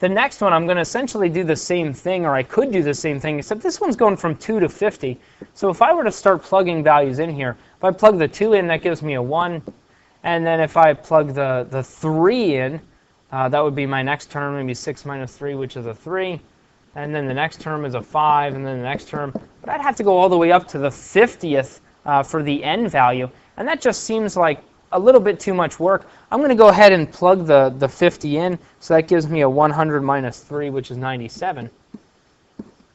The next one, I'm going to essentially do the same thing, or I could do the same thing, except this one's going from 2 to 50. So if I were to start plugging values in here, if I plug the 2 in, that gives me a 1. And then if I plug the 3 in, that would be my next term, maybe 6 minus 3, which is a 3. And then the next term is a 5, and then the next term. But I'd have to go all the way up to the 50th for the n value. And that just seems like a little bit too much work. I'm going to go ahead and plug the 50 in. So that gives me a 100 minus 3, which is 97.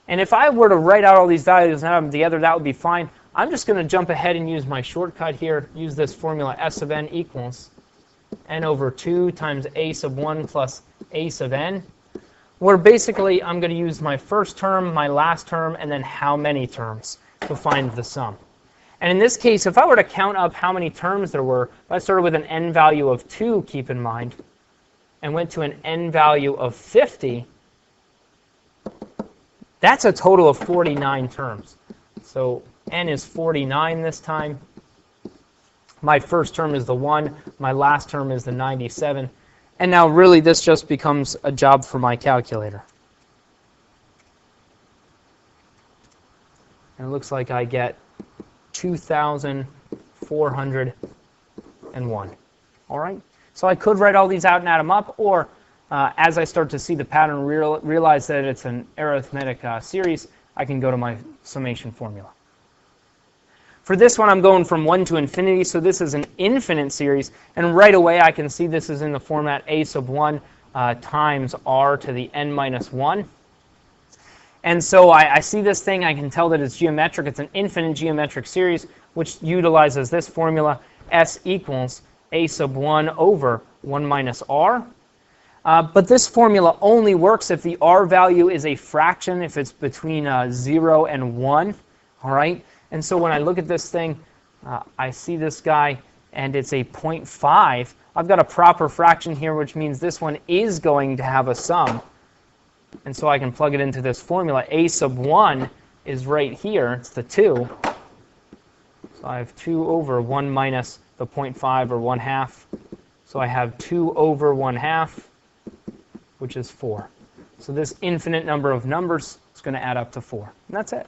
And if I were to write out all these values and add them together, that would be fine. I'm just going to jump ahead and use my shortcut here, use this formula S sub n equals n over 2 times a sub 1 plus a sub n, where basically I'm going to use my first term, my last term, and then how many terms to find the sum. And in this case, if I were to count up how many terms there were, if I started with an n value of 2, keep in mind, and went to an n value of 50, that's a total of 49 terms. So n is 49 this time. My first term is the 1. My last term is the 97. And now really this just becomes a job for my calculator. And it looks like I get 2,401. All right? So I could write all these out and add them up, or as I start to see the pattern, realize that it's an arithmetic series, I can go to my summation formula. For this one, I'm going from 1 to infinity, so this is an infinite series. And right away, I can see this is in the format a sub 1 times r to the n minus 1. And so I see this thing. I can tell that it's geometric. It's an infinite geometric series, which utilizes this formula, s equals a sub 1 over 1 minus r. But this formula only works if the r value is a fraction, if it's between 0 and 1. All right? And so when I look at this thing, I see this guy, and it's a 0.5. I've got a proper fraction here, which means this one is going to have a sum. And so I can plug it into this formula. A sub 1 is right here. It's the 2. So I have 2 over 1 minus the 0.5, or 1/2. So I have 2 over 1/2, which is 4. So this infinite number of numbers is going to add up to 4. And that's it.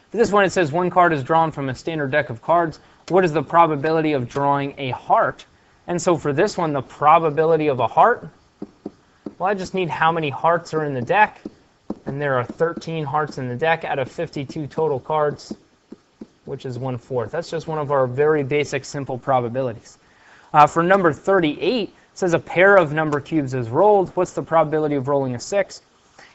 For this one, it says one card is drawn from a standard deck of cards. What is the probability of drawing a heart? And so for this one, the probability of a heart, well, I just need how many hearts are in the deck. And there are 13 hearts in the deck out of 52 total cards, which is 1/4. That's just one of our very basic, simple probabilities. For number 38, it says a pair of number cubes is rolled. What's the probability of rolling a 6?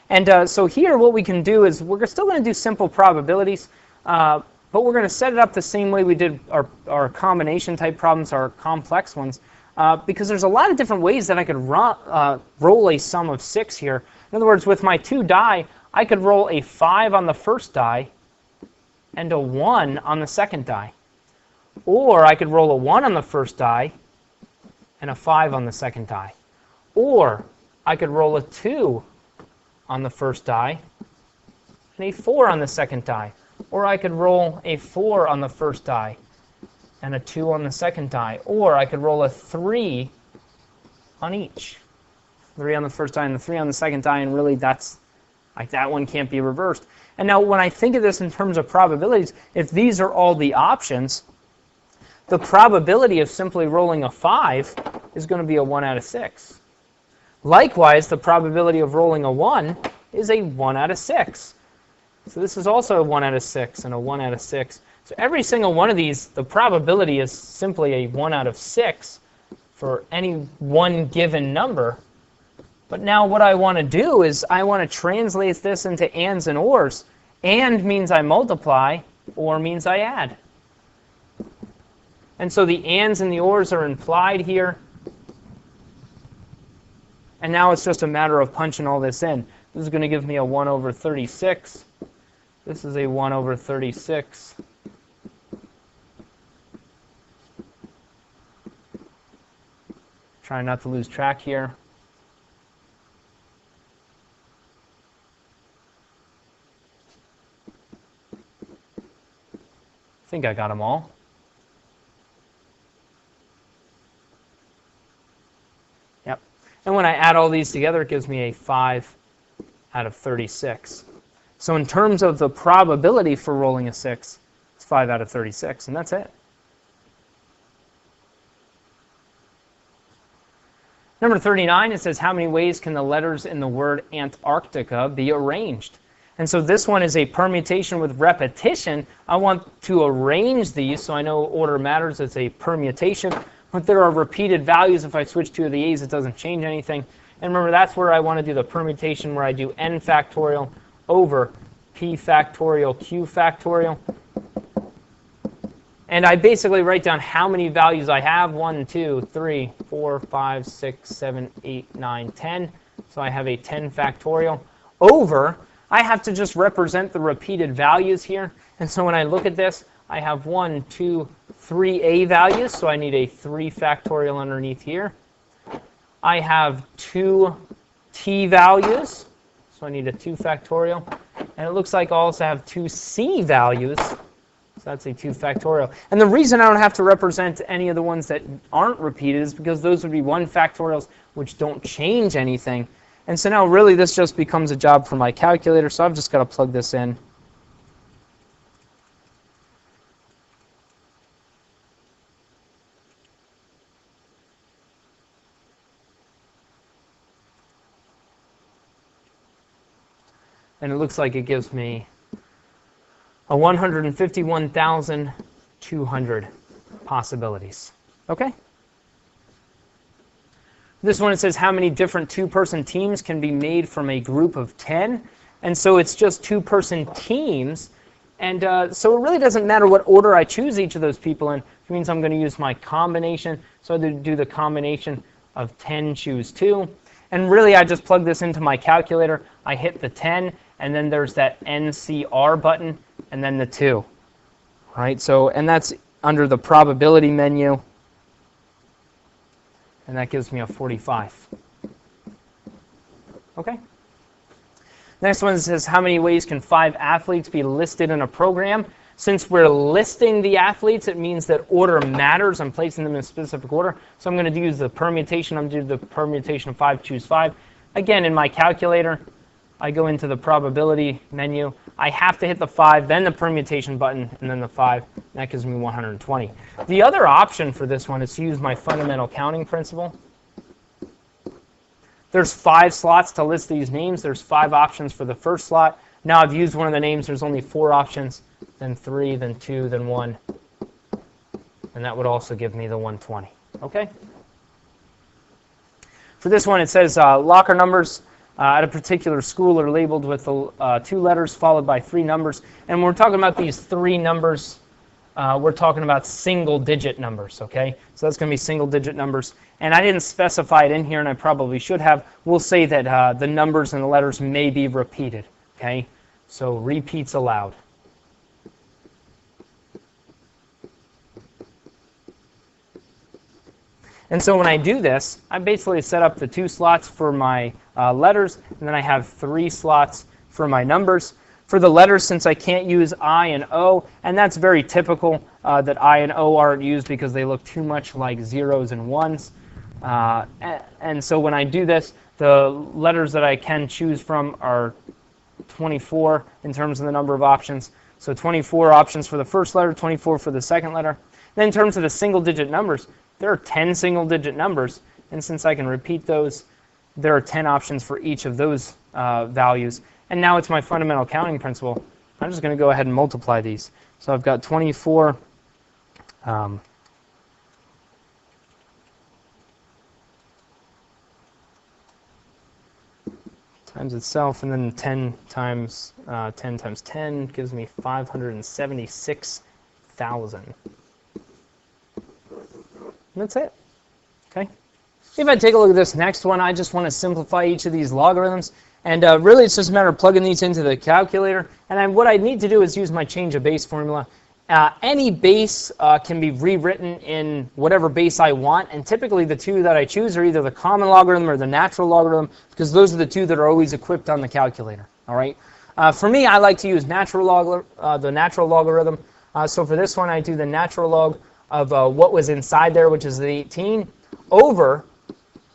And so here what we can do is we're still going to do simple probabilities, but we're going to set it up the same way we did our combination type problems, our complex ones, because there's a lot of different ways that I could roll a sum of 6 here. In other words, with my 2 die, I could roll a 5 on the first die and a 1 on the second die. Or I could roll a 1 on the first die and a 5 on the second die. Or I could roll a 2 on the first die and a 4 on the second die. Or I could roll a 4 on the first die and a 2 on the second die. Or I could roll a 3 on each. 3 on the first die and the 3 on the second die, and really that's like that one can't be reversed. And now when I think of this in terms of probabilities, if these are all the options, the probability of simply rolling a 5 is going to be a 1 out of 6. Likewise, the probability of rolling a 1 is a 1 out of 6. So this is also a 1 out of 6 and a 1 out of 6. So every single one of these, the probability is simply a 1 out of 6 for any one given number. But now what I want to do is I want to translate this into ands and ors. And means I multiply, or means I add. And so the ands and the ors are implied here. And now it's just a matter of punching all this in. This is going to give me a 1 over 36. This is a 1 over 36. Trying not to lose track here. I think I got them all. Yep. And when I add all these together, it gives me a 5 out of 36. So in terms of the probability for rolling a 6, it's 5 out of 36, and that's it. Number 39, it says, how many ways can the letters in the word Antarctica be arranged? And so this one is a permutation with repetition. I want to arrange these, so I know order matters. It's a permutation. But there are repeated values. If I switch two of the a's, it doesn't change anything. And remember, that's where I want to do the permutation, where I do n factorial over p factorial q factorial. And I basically write down how many values I have. 1, 2, 3, 4, 5, 6, 7, 8, 9, 10. So I have a 10 factorial over. I have to just represent the repeated values here. And so when I look at this, I have 1, 2, 3 a values. So I need a 3 factorial underneath here. I have 2 t values. So I need a 2 factorial. And it looks like I also have 2 c values. So that's a 2 factorial. And the reason I don't have to represent any of the ones that aren't repeated is because those would be 1 factorials, which don't change anything. And so now really this just becomes a job for my calculator, so I've just got to plug this in. And it looks like it gives me a 151,200 possibilities. Okay? This one, it says how many different two-person teams can be made from a group of 10. And so it's just two-person teams. And so it really doesn't matter what order I choose each of those people in. It means I'm going to use my combination. So I do the combination of 10, choose 2. And really, I just plug this into my calculator. I hit the 10, and then there's that NCR button, and then the 2. Right? So, and that's under the probability menu. And that gives me a 45. Okay? Next one says, how many ways can 5 athletes be listed in a program? Since we're listing the athletes, it means that order matters. I'm placing them in a specific order. So I'm going to use the permutation. I'm going to do the permutation of 5, choose 5. Again, in my calculator, I go into the probability menu. I have to hit the 5, then the permutation button, and then the 5. That gives me 120. The other option for this one is to use my fundamental counting principle. There's 5 slots to list these names. There's 5 options for the first slot. Now I've used one of the names. There's only 4 options, then 3, then 2, then 1. And that would also give me the 120. Okay? For this one, it says locker numbers at a particular school are labeled with 2 letters followed by 3 numbers. And when we're talking about these 3 numbers, we're talking about single-digit numbers, okay? So that's going to be single-digit numbers. And I didn't specify it in here, and I probably should have. We'll say that the numbers and the letters may be repeated, okay? So repeats allowed. And so when I do this, I basically set up the 2 slots for my letters, and then I have 3 slots for my numbers. For the letters, since I can't use I and O, and that's very typical that I and O aren't used because they look too much like zeros and ones. And so when I do this, the letters that I can choose from are 24 in terms of the number of options. So 24 options for the first letter, 24 for the second letter. Then in terms of the single-digit numbers, there are 10 single-digit numbers, and since I can repeat those, there are 10 options for each of those values. And now it's my fundamental counting principle. I'm just going to go ahead and multiply these. So I've got 24 times itself, and then 10 times 10 gives me 576,000. And that's it. Okay. If I take a look at this next one, I just want to simplify each of these logarithms. And really, it's just a matter of plugging these into the calculator. And what I need to do is use my change of base formula. Any base can be rewritten in whatever base I want. And typically, the 2 that I choose are either the common logarithm or the natural logarithm, because those are the 2 that are always equipped on the calculator. All right. For me, I like to use the natural logarithm. So for this one, I do the natural log of what was inside there, which is the 18, over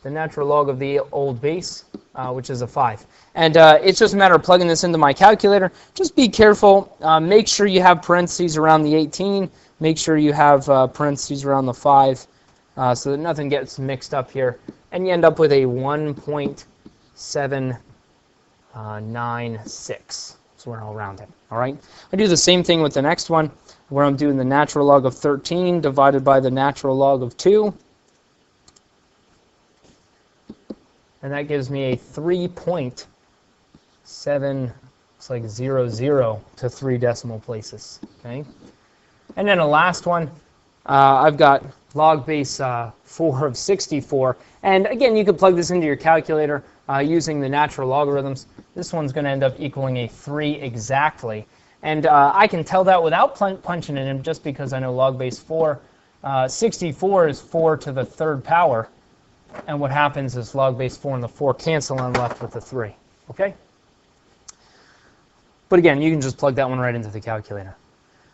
the natural log of the old base, which is a 5. And it's just a matter of plugging this into my calculator. Just be careful. Make sure you have parentheses around the 18. Make sure you have parentheses around the 5 so that nothing gets mixed up here. And you end up with a 1.796. So where I'll round it. All right. I do the same thing with the next one, where I'm doing the natural log of 13 divided by the natural log of 2. And that gives me a 3.7, it's like 00 to 3 decimal places. Okay. And then a last one, I've got log base 4 of 64. And again, you could plug this into your calculator using the natural logarithms. This one's going to end up equaling a 3 exactly. And I can tell that without punching it in just because I know log base 4. 64 is 4 to the 3rd power. And what happens is log base 4 and the 4 cancel, and I'm left with the 3. Okay? But again, you can just plug that one right into the calculator.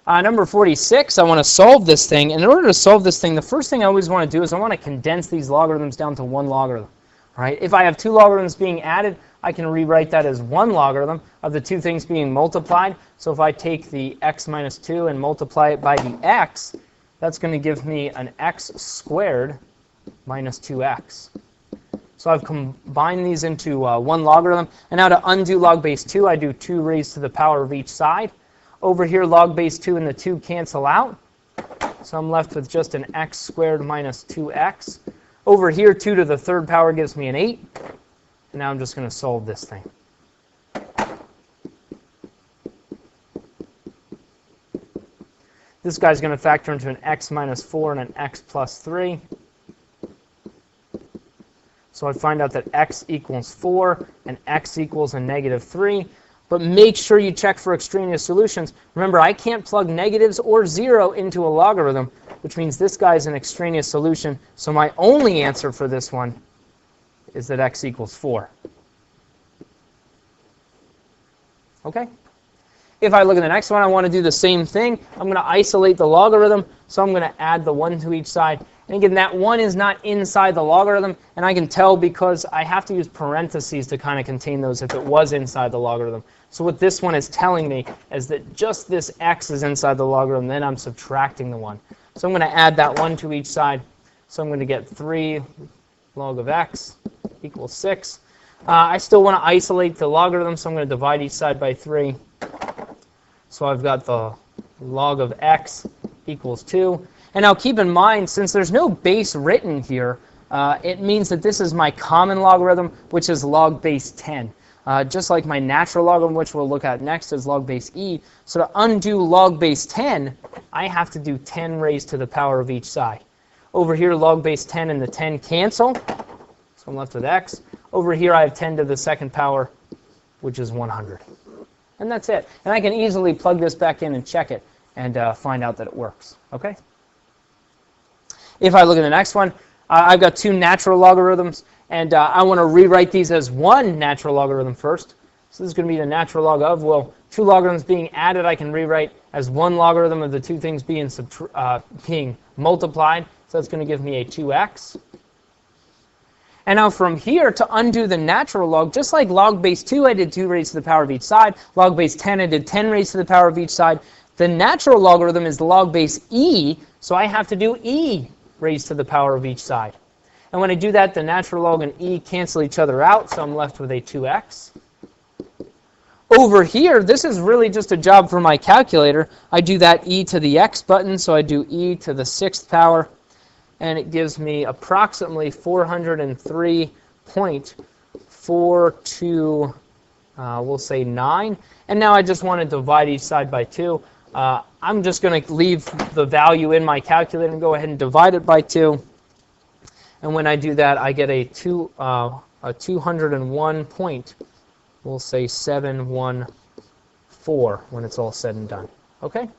Number 46, I want to solve this thing. And in order to solve this thing, the first thing I always want to do is I want to condense these logarithms down to one logarithm. Right? If I have two logarithms being added, I can rewrite that as one logarithm of the two things being multiplied. So if I take the x minus 2 and multiply it by the x, that's going to give me an x squared minus 2x. So I've combined these into one logarithm. And now to undo log base 2, I do 2 raised to the power of each side. Over here, log base 2 and the 2 cancel out. So I'm left with just an x squared minus 2x. Over here, 2 to the 3rd power gives me an 8. And now I'm just going to solve this thing. This guy's going to factor into an x minus 4 and an x plus 3. So I find out that x equals 4 and x equals a negative 3. But make sure you check for extraneous solutions. Remember, I can't plug negatives or 0 into a logarithm, which means this guy is an extraneous solution. So my only answer for this one is that x equals 4. Okay? If I look at the next one, I want to do the same thing. I'm going to isolate the logarithm, so I'm going to add the 1 to each side. And again, that 1 is not inside the logarithm, and I can tell because I have to use parentheses to kind of contain those if it was inside the logarithm. So what this one is telling me is that just this x is inside the logarithm, then I'm subtracting the 1. So I'm going to add that 1 to each side. So I'm going to get 3 log of x equals 6. I still want to isolate the logarithm, so I'm going to divide each side by 3. So I've got the log of x equals 2. And now keep in mind, since there's no base written here, it means that this is my common logarithm, which is log base 10. Just like my natural logarithm, which we'll look at next, is log base e. So to undo log base 10, I have to do 10 raised to the power of each side. Over here, log base 10 and the 10 cancel. So I'm left with x. Over here, I have 10 to the 2nd power, which is 100. And that's it. And I can easily plug this back in and check it and find out that it works. Okay? If I look at the next one, I've got 2 natural logarithms, and I want to rewrite these as one natural logarithm first. So this is going to be the natural log of, well, 2 logarithms being added, I can rewrite as one logarithm of the 2 things being multiplied. So that's going to give me a 2x. And now from here, to undo the natural log, just like log base 2, I did 2 raised to the power of each side. Log base 10, I did 10 raised to the power of each side. The natural logarithm is log base e, so I have to do e raised to the power of each side. And when I do that, the natural log and e cancel each other out, so I'm left with a 2x. Over here, this is really just a job for my calculator. I do that e to the x button, so I do e to the 6th power, and it gives me approximately 403.42, we'll say 9. And now I just want to divide each side by 2. I'm just going to leave the value in my calculator and go ahead and divide it by 2. And when I do that, I get a 201 point, we'll say 714 when it's all said and done. Okay?